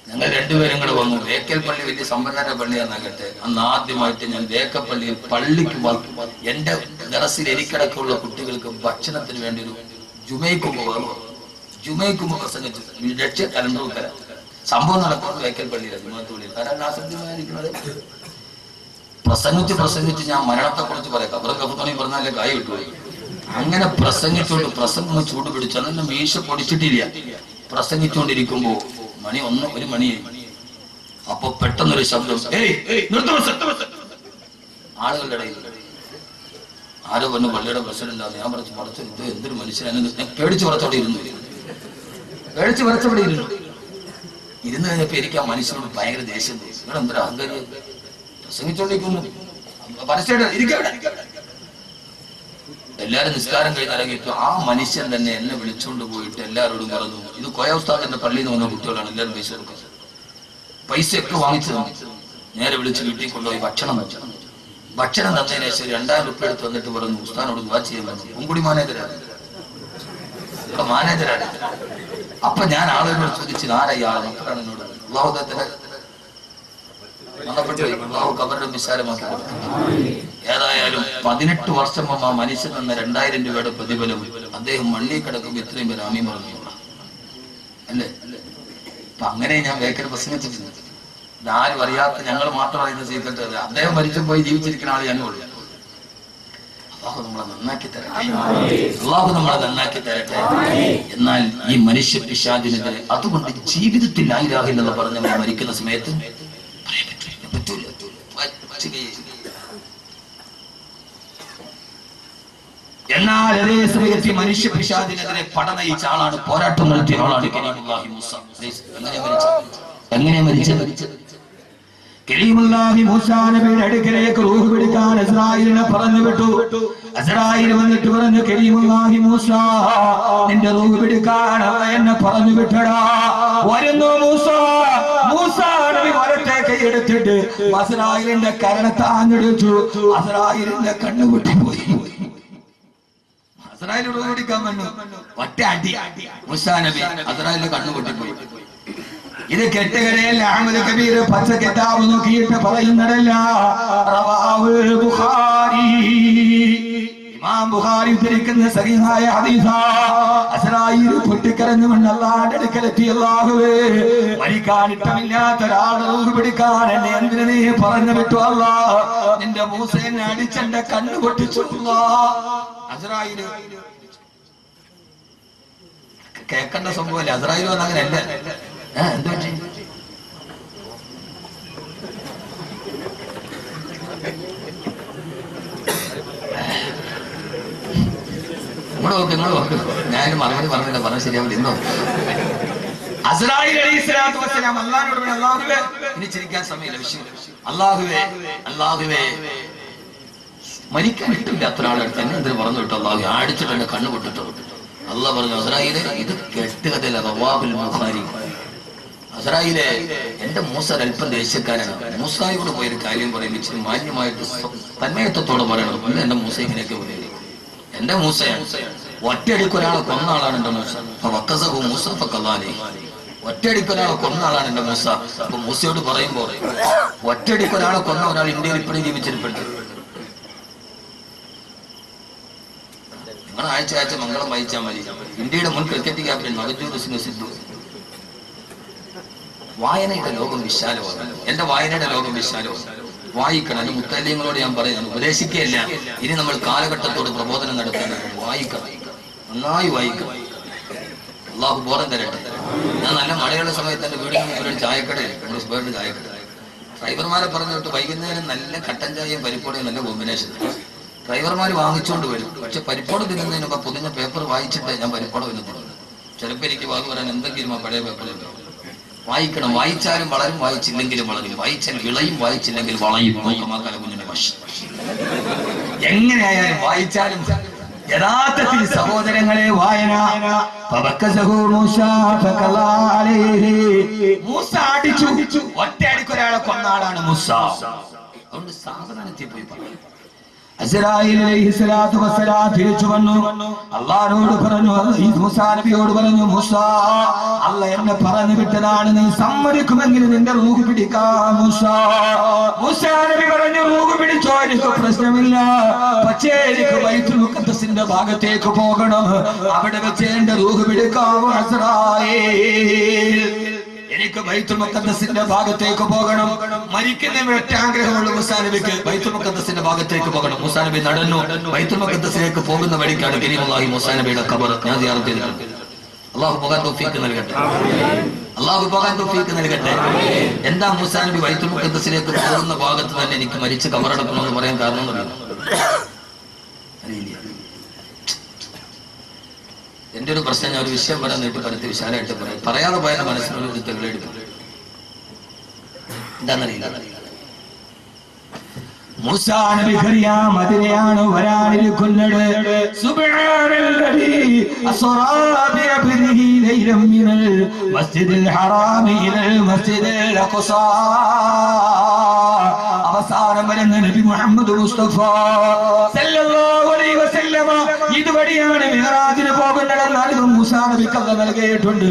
ഞങ്ങൾ രണ്ടുപേരും കൂടെ വന്നു. വേക്കൽ പള്ളി വലിയ സമ്പന്നരുടെ പള്ളിയാന്നാകട്ടെ. അന്ന് ആദ്യമായിട്ട് ഞാൻ വേക്കപ്പള്ളിയിൽ പള്ളിക്ക് എന്റെ ദറസിൽ എനിക്കടക്കമുള്ള കുട്ടികൾക്ക് ഭക്ഷണത്തിന് വേണ്ടി ഒരു ജുമൈക്കുമ്പ് പ്രസംഗിച്ചു. ലക്ഷ്യ കലണ്ടൂക്കര സംഭവം നടക്കുന്നത് വേക്കൽ പള്ളിയിലാണ്, ജുമാത്തുപള്ളിയിൽ. ആയിരിക്കുന്നത് പ്രസംഗിച്ച് ഞാൻ മരണത്തെ കുറിച്ച് പറയാം. അവരെ കപ്പത്തോണി പറഞ്ഞാലേ കായ് കിട്ടുപോയി. അങ്ങനെ പ്രസംഗം ചൂട് പിടിച്ചു. അന്നെ മീശ പൊടിച്ചിട്ടില്ല. പ്രസംഗിച്ചുകൊണ്ടിരിക്കുമ്പോ ഒരു മണിയായി. അപ്പൊ പെട്ടെന്നൊരു ശബ്ദം, ആളുകളുടെ ഇടയിൽ ആരോ പറഞ്ഞു പള്ളിയുടെ പ്രസിഡന്റ് ആണ്. ഞാൻ പറഞ്ഞു ഇത് എന്തൊരു മനുഷ്യനാണ്. ഞാൻ പേടിച്ച് പറച്ചോടെ ഇരുന്നു കഴിഞ്ഞപ്പോ എനിക്ക് ആ മനുഷ്യനോട് ഭയങ്കര ദേഷ്യം തോന്നി. നിങ്ങൾ എന്തൊരു അഹങ്കാരി, പ്രസംഗിച്ചോണ്ടിരിക്കുന്നു, പരസ്യമായിട്ട് ഇരിക്കവിടെ. എല്ലാരും നിസ്കാരം കഴിഞ്ഞ് ഇറങ്ങിയിട്ട് ആ മനുഷ്യൻ തന്നെ എന്നെ വിളിച്ചുകൊണ്ട് പോയിട്ട് എല്ലാവരോടും പറഞ്ഞു, ഇത് കോയ ഉസ്താദിന്റെ പള്ളിയിൽ നിന്ന് വന്ന കുട്ടികളാണ്, എല്ലാവരും പൈസ കൊടുക്കുന്നത്. പൈസയൊക്കെ വാങ്ങിച്ചു തന്നു. നേരെ വിളിച്ച് വീട്ടിൽ കൊണ്ടുപോയി ഭക്ഷണം തന്നതിന് ശേഷം 2000 രൂപ എടുത്ത് വന്നിട്ട് പറഞ്ഞു, ഉസ്താദിനോട് ദുആ ചെയ്യാൻ പറഞ്ഞു. മുൻകൂടി മാനേജരാണ്. അപ്പൊ ഞാൻ ആളുകളോട് ചോദിച്ചു, ആരായി ആളെ മക്കളാണ് എന്നോട്. അള്ളാഹുദത്തിനെ കബറിലും വിശാലമാക്കി കൊടുത്തു. ഏതായാലും 18 വർഷം മുമ്പ് ആ മനുഷ്യൻ തന്ന 2000 രൂപയുടെ പ്രതിഫലം അദ്ദേഹം മണ്ണിൽ കിടക്കുമ്പോ ഇത്രയും പേര് ആമീൻ പറഞ്ഞു അല്ലേ. അപ്പൊ അങ്ങനെ ഞാൻ വേക്കൽ പ്രസംഗിച്ചിട്ടുണ്ട്. ഇതാരും അറിയാത്ത ഞങ്ങൾ മാത്രം അറിയുന്ന സീക്രട്ട്. അദ്ദേഹം മരിച്ചു പോയി ജീവിച്ചിരിക്കുന്ന ആൾ ഞാനും ഉള്ളു. അള്ളാഹു നമ്മളെ നന്നാക്കി തരട്ടെ. എന്നാൽ ഈ മനുഷ്യ പിശാചിനെതിരെ അതുകൊണ്ട് ജീവിതത്തിൽ ലാ ഇലാഹ ഇല്ലല്ലാഹ് പറഞ്ഞ് നമ്മൾ മരിക്കുന്ന സമയത്ത് പറ്റൂല. എന്നാൽ അതേ സമയത്ത് മനുഷ്യ പിശാചിനെതിരെ പട നയിച്ച ആളാണ്, പോരാട്ടം നടത്തിയ ആളാണ് കലീമുല്ലാഹി മൂസ. എങ്ങനെയാ മരിച്ചത്? കലീമുല്ലാഹി മൂസാ നബിയുടെ അടുക്കലേക്ക് റൂഹ് പിടിക്കാൻ ഇസ്രായേലിനെ പറഞ്ഞു വിട്ടു. ഇസ്രായേൽ വന്നിട്ട് പറഞ്ഞു, കലീമുല്ലാഹി മൂസാ, നിന്റെ റൂഹ് പിടിക്കാൻ എന്നെ പറഞ്ഞു വിട്ടടാ. വരുന്നു മൂസാ നബി വരട്ടെ. കൈയെടുത്തിട്ട് ഇസ്രായേലിന്റെ കരണത്താഞ്ഞെടുത്തു. ഇസ്രായേലിന്റെ കണ്ണു പൊട്ടിപ്പോയി. ഇസ്രായേലിനോട് പിടിക്കാൻ വന്നു. ഒറ്റ അടി മൂസാ നബി ഇസ്രായേലിന്റെ കണ്ണു പൊട്ടിപ്പോയി. ഇത് കെട്ടുകടയിൽ അഹ്മദ് കബീർ പച്ച കിതാബ് നോക്കിയിട്ട് പറയുന്നതല്ല, റവാഹു ബുഖാരി, ഇമാം ബുഖാരി ഉദ്ധരിക്കുന്ന സഹീഹായ ഹദീസാ. ഇസ്രായേൽ പൊട്ടിക്കരഞ്ഞുകൊണ്ട് അല്ലാഹുവിന്റെ അടുക്കലെത്തി, അല്ലാഹുവേ, മരിക്കാൻ ഇഷ്ടമില്ലാത്ത ഒരാളെ റൂഹ് പിടിക്കാൻ എന്നെ എന്തിനു നീ പറഞ്ഞു വിട്ടു അല്ലാഹ്? നിന്റെ മൂസ എന്നെ അടിച്ചെന്റെ കണ്ണ് പൊട്ടിച്ചു അല്ലാഹ്. ഇസ്രായേൽ കേൾക്കേണ്ട സംഭവമല്ല. ഇസ്രായേൽ വന്ന അങ്ങനെയല്ല. എന്ത് പറ്റി? ഇങ്ങോട്ട് നോക്ക്. ഞാൻ മറുപടി പറഞ്ഞില്ല, പറഞ്ഞ ശരിയാവില്ല. ഇന്നോ അസ്രായീൽ അലൈഹിസ്സലാത്തു വസ്സലാം അല്ലാഹുവോട് പറഞ്ഞു, അല്ലാഹുവേ, ഇനി ചിരിക്കാൻ സമയമില്ല, വിഷയം. അല്ലാഹുവേ, മരിക്കാൻ ഇഷ്ടമില്ലാത്ത ഒരാളെടുത്ത് എന്നെ എന്തിനു പറഞ്ഞു വിട്ടു അല്ലാഹു? അടിച്ചിട്ട് എന്നെ കണ്ണു പൊട്ടിട്ടു. അല്ലാഹു പറഞ്ഞു, അസ്രായീലേ, ഇത് കെട്ടുകഥയില്ല. റവാഹുൽ ബുഖാരി. അസ്രായീലേ, എന്റെ മൂസ അല്പം ദേഷ്യക്കാരനാണ്. മൂസായോട് പോയൊരു കാര്യം പറയും, ഇച്ചിരി മാന്യമായിട്ട് തന്മയത്വത്തോടെ പറയണം. അല്ല, എന്റെ മൂസ ഇങ്ങനെയൊക്കെ പറയും. എന്റെ മൂസയാണ്. ഒറ്റയടിക്ക് ഒരാളെ കൊന്ന ആളാണ് എന്റെ മൂസ. ഒറ്റയടിക്ക് ഒരാളെ കൊന്ന ആളാണ് എന്റെ മൂസ. അപ്പൊ മൂസയോട് പറയുമ്പോ, ഒറ്റയടിക്ക് ഒരാളെ കൊന്ന ഒരാൾ ഇന്ത്യയിൽ ഇപ്പോഴും ജീവിച്ചിരിപ്പുണ്ട്. നിങ്ങൾ ആഴ്ച മംഗളം വായിച്ചാൽ മതി. ഇന്ത്യയുടെ മുൻ ക്രിക്കറ്റ് ക്യാപ്റ്റൻ നവജോത് സിംഗ് സിദ്ധു. വായനയുടെ ലോകം വിശാലമാണ്. എന്റെ വായനയുടെ ലോകം വിശാലമാണ്. വായിക്കണം. അത് മുത്തല്യങ്ങളോട് ഞാൻ പറയുന്നത് ഉപദേശിക്കുകയല്ല. ഇനി നമ്മൾ കാലഘട്ടത്തോട് പ്രബോധനം നടത്തേണ്ടത്. വായിക്കണം, നന്നായി വായിക്കണം. അള്ളാഹു ബോധം തരട്ടെ. ഞാൻ നല്ല മഴയുള്ള സമയത്ത് എന്റെ വീടിന് മുമ്പിൽ ഒരു ചായക്കടയിൽ ചായക്കട ഡ്രൈവർമാരെ പറഞ്ഞു വിട്ട് വൈകുന്നേരം നല്ല കട്ടൻ ചായയും പരിപ്പോടയും നല്ല കോമ്പിനേഷൻ. ഡ്രൈവർമാർ വാങ്ങിച്ചുകൊണ്ട് വരും. പക്ഷെ പരിപ്പോടം തിന്നുന്നതിന് മുമ്പ് പൊതിഞ്ഞ പേപ്പർ വായിച്ചിട്ട് ഞാൻ പരിപ്പോടം തിന്നത്തുള്ളൂ. ചിലപ്പോൾ എനിക്ക് വാങ്ങി വരാൻ എന്തെങ്കിലും ആ പഴയ പേപ്പറിൽ വായിക്കണം. വായിച്ചാലും വളരും, വായിച്ചില്ലെങ്കിലും വളരും. വായിച്ചാൽ വിളയും, വായിച്ചില്ലെങ്കിൽ വളയും. കുഞ്ഞിന്റെ ഭാഷ എങ്ങനെയായാലും വായിച്ചാലും യഥാർത്ഥത്തിൽ സഹോദരങ്ങളെ വായന. മൂസ അടിച്ചു. ഒറ്റയടിക്ക് ഒരാളെ കൊന്ന ആളാണ് മൂസ. അതുകൊണ്ട് സാവധാനത്തിൽ പോയി പറയും. അസ്റായീൽ അലൈഹിസ്സലാത്തു വസ്സലാം തിരിച്ചു വന്നു. അല്ലാഹുവോട് പറഞ്ഞു, മൂസാ നബിയോട് പറഞ്ഞു, മൂസാ, അല്ലാഹ് എന്നെ പറഞ്ഞു വിട്ടതാണ്, നീ സമ്മതിക്കുമെങ്കിൽ നിന്റെ റൂഹ് പിടിക്കാം. മൂസാ നബി പറഞ്ഞു, റൂഹ് പിടിച്ചോ, എനിക്ക് പ്രശ്നമില്ല, പക്ഷേ എനിക്ക് ബൈത്തുൽ മുഖദ്ദസിന്റെ ഭാഗത്തേക്ക് പോകണം, അവിടെ വെച്ച് എന്റെ റൂഹ് പിടിക്കാം. അസ്റായീൽ, എനിക്ക് ബൈത്തുൽ മുഖദ്ദസിന്റെ ഭാഗത്തേക്ക് പോകണം. മരിക്കുന്ന ഒറ്റ ആഗ്രഹമുള്ള മൂസാ നബിക്ക് ബൈത്തുൽ മുഖദ്ദസിന്റെ ഭാഗത്തേക്ക് പോകണം. മൂസാ നബി നടന്നു ബൈത്തുൽ മുഖദ്ദസിലേക്ക് പോകുന്ന വഴിക്കാണ് കരീമുല്ലാഹി മൂസാ നബിയുടെ ഖബർ. ഞാൻ സിയാറത്ത് ചെയ്തിട്ടുണ്ട്. അല്ലാഹു പോകാൻ തൗഫീഖ് നൽകട്ടെ. അല്ലാഹു പോകാൻ തൗഫീഖ് നൽകട്ടെ. എന്താ മൂസാ നബി ബൈത്തുൽ മുഖദ്ദസിലേക്ക് പോകുന്ന ഭാഗത്ത് തന്നെ എനിക്ക് മരിച്ച് ഖബറടക്കണമെന്ന് പറയാൻ കാരണം അറിയില്ല. എന്റെ ഒരു പ്രശ്നം, ഞാൻ ഒരു വിഷയം പറയാൻ നീട്ടി പരത്തി വിശാലമായിട്ട് പറയാതെ പോയാൽ മനസ്സിനൊരു തെളിവെടുക്കും. എന്താണെന്നറിയില്ല. മൂസാ നബിക്കറിയാം അതിനെയാണ് വരാനിരിക്കുന്നത്. സുബ്ഹാനല്ലദീ അസ്റാ ബിഅബ്ദിഹി ലൈലൻ മിനൽ മസ്ജിദിൽ ഹറാമി ഇലൽ മസ്ജിദിൽ അഖ്സാ. അവസാനം വരുന്ന നബി മുഹമ്മദ് മുസ്തഫ സല്ലല്ലാഹു അലൈഹി വസല്ലമ ഇതുവഴിയാണ് മിഅ്റാജിന് പോകുന്നതെന്ന് അറിവ് മൂസാ നബിക്ക് അല്ലാഹു നൽകിയിട്ടുണ്ട്.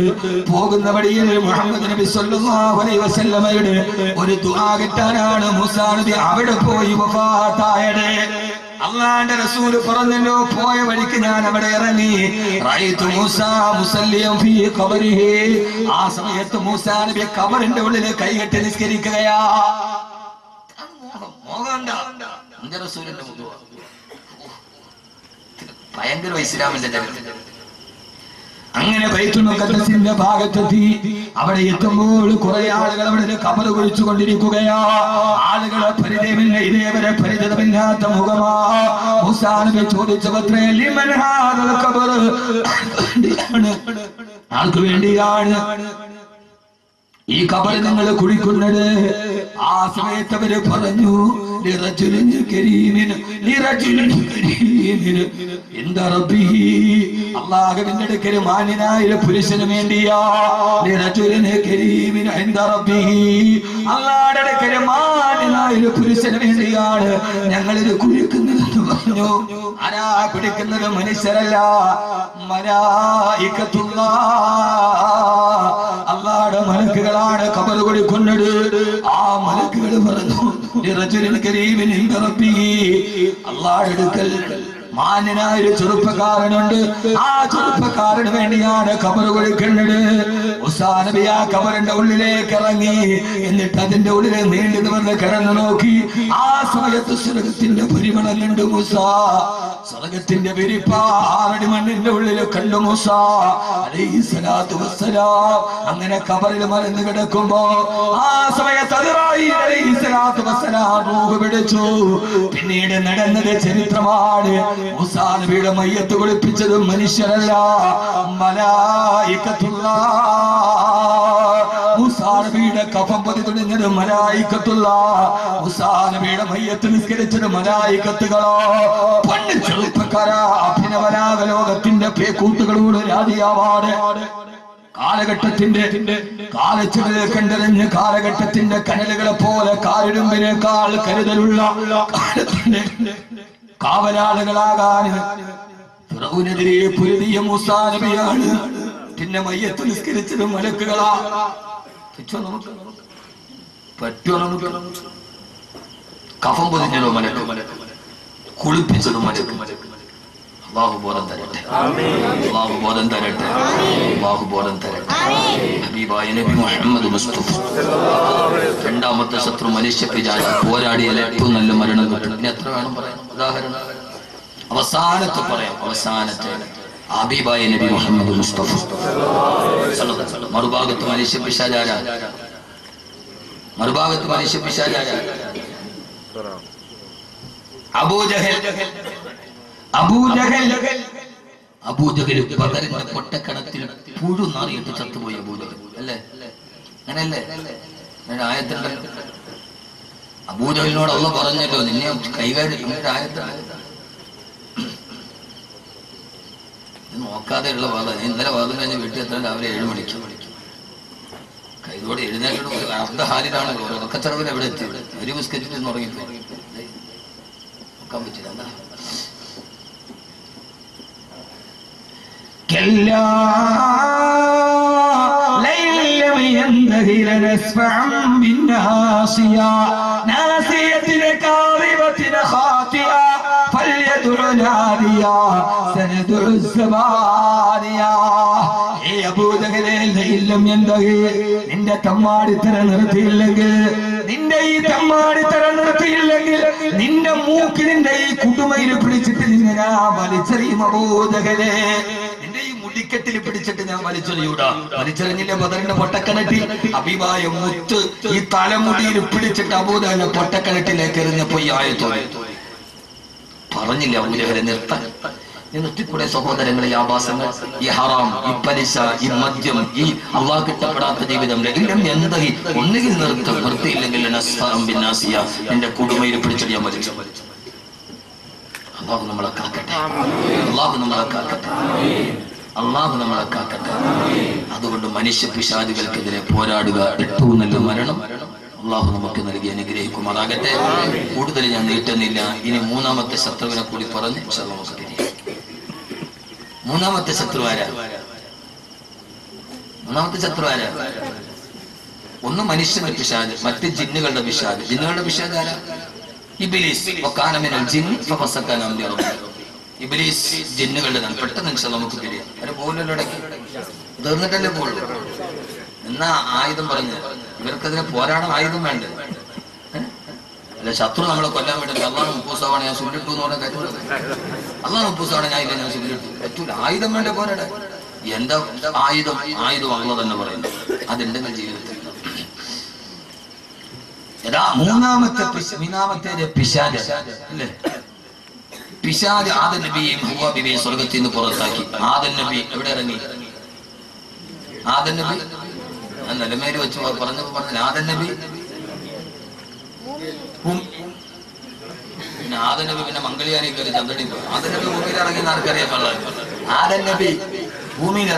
പോകുന്ന വഴിയിൽ മുഹമ്മദ് നബി സല്ലല്ലാഹു അലൈഹി വസല്ലമയുടെ ഒരു ദുആ കിട്ടാനാണ് മൂസാ നബി അവിടെ പോയി വഫാത്തായത്. അല്ലാഹുവിന്റെ റസൂൽ പറഞ്ഞല്ലോ, പോയ വഴിക്ക് ഞാൻ അവിടെ ഇറങ്ങി, റഅയ്തു മൂസാ മുസല്ലിയൻ ഫീ ഖബരിഹി. ആ സമയത്ത് മൂസാ നബി ഖബറിന്റെ ഉള്ളിൽ കൈകെട്ടി നിസ്കരിക്കുകയാ. ഭയങ്കര ഇസ്ലാമിന്റെ ചരിത്രം. അങ്ങനെ ബൈത്തുൽ മുഖദ്ദസിന്റെ ഭാഗത്തെത്തി. അവിടെ എത്തുമ്പോൾ കുറെ ആളുകൾ അവിടെ ഖബർ കുഴിച്ചു കൊണ്ടിരിക്കുകയാ. ആളുകളെ പരിചയമില്ല, ഇതേവരെ പരിചയമില്ലാത്ത മുഖമാ. മൂസാ നബി ചോദിച്ചത്രേ, ലിമൻ ഹാദൽ ഖബർ, ആർക്ക് വേണ്ടിയാണ് ഈ ഖബർ നിങ്ങൾ കുഴിക്കുന്നത്? ആ സമയത്ത് അവര് പറഞ്ഞു, അല്ലാഹുവിന്റെ അടുക്കൽ മാന്യനായ പുരുഷന് വേണ്ടിയാ. അല്ലാഹുവിന്റെ അടുക്കൽ മാന്യനായ പുരുഷന് വേണ്ടിയാണ് ഞങ്ങളിത് കുഴിക്കുന്നതെന്ന് പറഞ്ഞു. ആരാ കുടിക്കുന്നത്? മനുഷ്യരല്ല, അല്ലാഹുവിന്റെ മലക്കുകളാണ് ഖബർ കുഴിക്കുന്നത്. ആ മലക്കുകൾ പറഞ്ഞു, അല്ലാഹുവിന്റെ അടുക്കൽ മാന്യനായ ഒരു ചെറുപ്പക്കാരനുണ്ട്, ആ ചെറുപ്പക്കാരന് വേണ്ടിയാണ് ഖബർ കുഴിക്കുന്നത്. മൂസാ നബി ആ ഖബറിന്റെ ഉള്ളിലേക്ക് ഇറങ്ങി. എന്നിട്ട് അതിന്റെ ഉള്ളിൽ നീണ്ടു നിവർന്ന് കിടന്നു നോക്കി. ആ സമയത്ത് സ്വർഗത്തിന്റെ പരിമളമുണ്ട്. മൂസാ സ്വർഗത്തിന്റെ വിരിപ്പാ 6 അടി മണ്ണിന്റെ ഉള്ളിൽ കണ്ടു മൂസാ അലൈഹിസ്സലാത്തു വസ്സലാം. അങ്ങനെ ഖബറിൽ മലർന്നു കിടക്കുമ്പോ ആ സമയത്ത് അസ്റായീൽ അലൈഹിസ്സലാത്തു വസ്സലാം റൂഹ് പിടിച്ചു. പിന്നീട് നടന്നത് ചരിത്രമാണ്. മൂസാ നബിയുടെ മയ്യത്ത് കുളിപ്പിച്ചത് മനുഷ്യരല്ല, മലായികത്തുല്ലാഹ്. മൂസാ നബിയുടെ കഫം പൊതി തുണിഞ്ഞത് മലായികത്തുല്ലാഹ്. മൂസാ നബിയുടെ മയ്യത്ത് നിസ്കരിച്ചത് മലായികത്തുകളോ. പണ്ട് ചെറുപ്പക്കാരാ, അഭിനവരാഗ ലോകത്തിന്റെ പേക്കൂട്ടുകളോട് രാജിയാവാട്. കാലഘട്ടത്തിന്റെ കാലച്ചുടലെ കണ്ടെറിഞ്ഞ് കാലഘട്ടത്തിന്റെ കനലുകളെ പോലെ കാലിടുമ്പിനേക്കാൾ കരുതലുള്ള കാലത്തിന്റെ കാവലാളുകളാകാൻ ഫിറൗനെതിരെ പൊരുതിയ മൂസാ നബിയാണ്. പിന്നെ മയ്യത്ത് നിസ്കരിച്ചത് മലക്കുകളാ. പറ്റുമോ നമുക്ക്? കഫം പൊതിഞ്ഞതോ മലക്ക്, കുളിപ്പിച്ചതും മലക്ക്. അല്ലാഹു ബോധം തരട്ടെ, അല്ലാഹു ബോധം തരട്ടെ, അല്ലാഹു ബോധം തരട്ടെ. ഹബീബായ നബി മുഹമ്മദ് മുസ്തഫ. രണ്ടാമത്തെ ശത്രു മനുഷ്യ പിശാച്. പോരാടിയാൽ ഏറ്റവും നല്ല മരണം കിട്ടും. ഇനി എത്ര വേണം പറയാം? ഉദാഹരണം അവസാനത്തെ പറയാം. അവസാനത്തെ ഹബീബായ നബി മുഹമ്മദ് മുസ്തഫ. മറുഭാഗത്ത് മനുഷ്യ പിശാചാര, മറുഭാഗത്ത് മനുഷ്യ പിശാചാര അബൂജഹൽ. അബൂജഹൽ ബദറിന്റെ പൊട്ടക്കണത്തിൽ പുഴു നാറിയിട്ട് ചത്തുപോയി. അബൂജഹൽ അല്ലേ? അങ്ങനല്ലേ? ആയത്തുണ്ടല്ലോ. അബൂജഹലിനോട് അല്ലാഹു പറഞ്ഞല്ലോ, നിന്നെ കൈകാര്യം ആയത്താണ്. നോക്കാതെ ഉള്ള വാദം. ഇന്നലെ വാദം കഴിഞ്ഞ് വീട്ടിൽ എത്താൻ രാവിലെ 7 മണിക്ക് കൈതോടെ എഴുന്നേറ്റ് അർദ്ധ ഹാലിലാണ്. ഉറക്കച്ചടവിൽ എവിടെ എത്തി? ഒരു ബിസ്ക്കറ്റിൽ തുടങ്ങിപ്പോയി. വെക്കാൻ പറ്റില്ല. എന്താ كلا لئن لم ينته لنسفعا بالناصية ناصية كاذبة خاطئة فليدع ناديا سندع الزبانية. നിന്റെ തമ്മാടിത്തരം നിർത്തിയില്ലെങ്കിൽ, നിന്റെ ഈ തമ്മാടിത്തരം നിർത്തിയില്ലെങ്കിൽ നിന്റെ മൂക്ക് നിന്റെ ഈ കുടുമയിൽ പിടിച്ചിട്ട് നിന്നെ ഞാൻ വലിച്ചെറിയും അബൂജഹലേ. നിന്റെ ഈ മുടിക്കെട്ടിൽ പിടിച്ചിട്ട് ഞാൻ വലിച്ചെറിയൂടാ. വലിച്ചെറിഞ്ഞില്ലേ ബദറിന്റെ പൊട്ടക്കിണറ്റിൽ അഭിമായ മുത്ത് ഈ തലമുടിയിൽ പിടിച്ചിട്ട് അബൂജഹലിനെ പൊട്ടക്കിണറ്റിലേക്ക് എറിഞ്ഞപ്പോ ഈ ആയത്തോടെ പറഞ്ഞില്ല അബൂജഹലെ നിർത്താൻ. നിർത്തിക്കൂടെ സഹോദരങ്ങളെ? ഈ ആഭാസങ്ങൾ, ഈ ഹറാം, ഈ പലിശ, ഈ മദ്യം, ഈ അള്ളാഹ് കിട്ടപ്പെടാത്ത ജീവിതം എന്തായി ഒന്നുകിൽ നിർത്തിയില്ലെങ്കിൽ നിന്റെ കുടുമയിൽ പിടിച്ചിട്ട് ഞാൻ വലിച്ചു. അള്ളാഹു നമ്മളെ കാക്കട്ടെ, അള്ളാഹു നമ്മളെ കാക്കട്ടെ, അള്ളാഹു നമ്മളെ കാക്കട്ടെ. അതുകൊണ്ട് മനുഷ്യ പിശാചുകൾക്കെതിരെ പോരാടുക ഏറ്റവും നല്ല മരണം അള്ളാഹു നമുക്ക് നൽകി അനുഗ്രഹിക്കുമാറാകട്ടെ. കൂടുതൽ ഞാൻ നീട്ടുന്നില്ല. ഇനി മൂന്നാമത്തെ ശത്രുവിനെ കൂടി പറഞ്ഞ് നമുക്ക് തിരിയാം. മൂന്നാമത്തെ ശത്രു ആരാ? മൂന്നാമത്തെ ശത്രു ആരാ? ഒന്ന് മനുഷ്യന്റെ പിശാച്, മറ്റ് ജിന്നുകളുടെ പിശാച്. ജിന്നുകളുടെ പിശാച് ആരാ? ഇബ്ലീസ്. ഇബ്ലീസ് ജിന്നുകളുടെ നാം പെട്ടെന്ന് നമുക്ക് തിരിയാം. അവരെ പോകുന്നല്ലോ, ഇടയ്ക്ക് തീർന്നിട്ടല്ലേ പോകുള്ളൂ. എന്നാ ആയുധം പറഞ്ഞ് ഇവർക്കതിനെ പോരാടാൻ ആയുധം വേണ്ട. അല്ല, ശത്രു നമ്മളെ കൊല്ലാൻ വേണ്ടി അള്ളാഹ് മുപ്പൂസാവാണ് ഞാൻ സുല്ലിട്ടു എന്ന് പറഞ്ഞ കാര്യം. അള്ളാഹ് മുപ്പൂസാവാണ് ഞാൻ ഇല്ല ഞാൻ സുല്ലിട്ടു പറ്റൂല. ആയുധം വേണ്ട പോരാടാൻ. എന്താ ആയുധം? ആയുധം അള്ളാഹ് തന്നെ പറയുന്നു. അതെന്റെ ജീവിതത്തിൽ മൂന്നാമത്തെ പിശാച് അല്ലേ? പിശാച് ആദം നബിയെയും ഹവ്വ ബിബിയെയും സ്വർഗത്തിൽ നിന്ന് പുറത്താക്കി. ആദം നബി എവിടെ ഇറങ്ങി? ആദം നബി ഞാൻ നിലമേല് വെച്ച് പറഞ്ഞപ്പോ പറഞ്ഞ ആദം നബി പിന്നെ ആദം നബി പിന്നെ മംഗളിയാനി കയറി ചന്ദ്രടി പോയി. ആദം നബി ഭൂമിയിൽ ഇറങ്ങി ആർക്കറിയാൻ പാടില്ല. ആദം നബി ഭൂമിയിൽ